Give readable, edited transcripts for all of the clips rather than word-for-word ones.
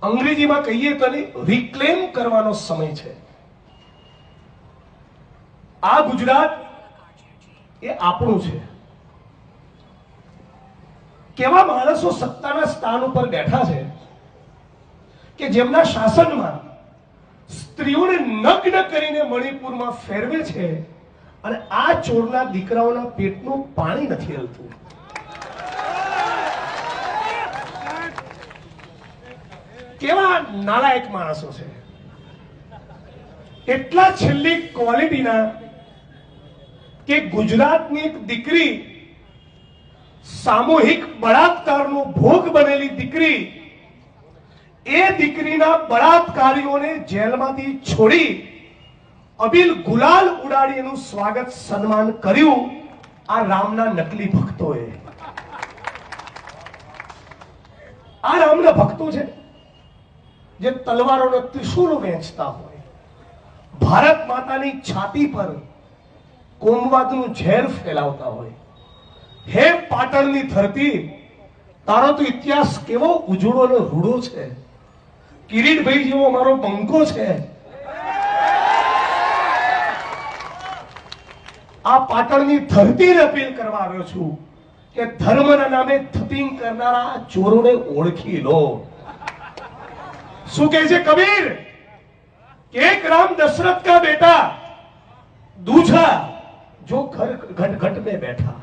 અંગ્રેજીમાં કહીએ તો રિક્લેમ કરવાનો સમય છે. આ ગુજરાત એ આપણું છે. કેવા માણસો સત્તાના સ્થાન ઉપર બેઠા છે કે જેમના શાસનમાં સ્ત્રીઓને નગ્ન કરીને મણિપુરમાં ફેરવે છે અને આ ચોરના દીકરાઓના પેટનું પાણી નથી હલતું. કેવા નાલાયક માણસો છે. એટલા છેલ્લી ક્વોલિટીના કે ગુજરાતની એક દીકરી સામૂહિક બળાત્કારનો ભોગ બનેલી દીકરી એ દીકરીના બળાત્કારીઓને જેલમાંથી છોડી અબીલ ગુલાલ ઉડાડી એનું સ્વાગત સન્માન કર્યું આ રામના નકલી ભક્તોએ. આ રામના ભક્તો છે જે તલવારોનો ત્રિશૂળ વેચતા હોય, ભારત માતાની છાતી પર કોમવાદનું ઝેર ફેલાવતા હોય. હે પાટણની ધરતી, તારો તો ઇતિહાસ કેવો ઉજળો અને રૂડો છે. કિરીટભાઈ જેવો મારો બંકો છે. આ પાટણની ધરતીને અપીલ કરવા આવ્યો છું કે ધર્મના નામે થપિંગ કરનારા ચોરોને ઓળખી લો. શું કહે છે કબીર? एक राम दशरथ का बेटा दूजा जो घर घट घट में बैठा.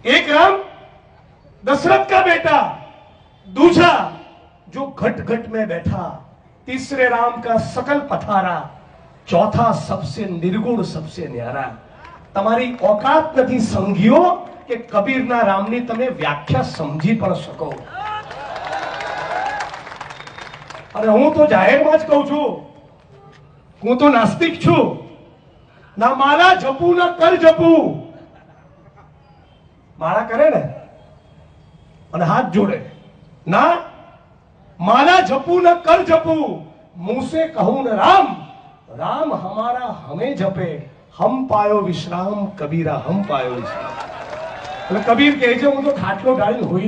एक राम दशरथ का बेटा दूजा जो घट घट में बैठा. तीसरे राम का सकल पथारा, चौथा सबसे निर्गुण सबसे न्यारा. તમારી औकात નથી સંગીઓ કે કબીરના રામની તમે વ્યાખ્યા સમજી પણ શકો. અને હું તો જાહેરમાં જ કહું છું, હું તો નાસ્તિક છું. ના માળા જપું ના કર જપું. માળા કરે ને અને હાથ જોડે, ના माला जपू न कर जपू, मुंह से कहूं न राम, राम हमारा हमें जपे, हम पायो विश्राम, कबीरा हम पायो विश्राम. कबीर कहे છે હું તો ખાટલો ડાળીને હોઈ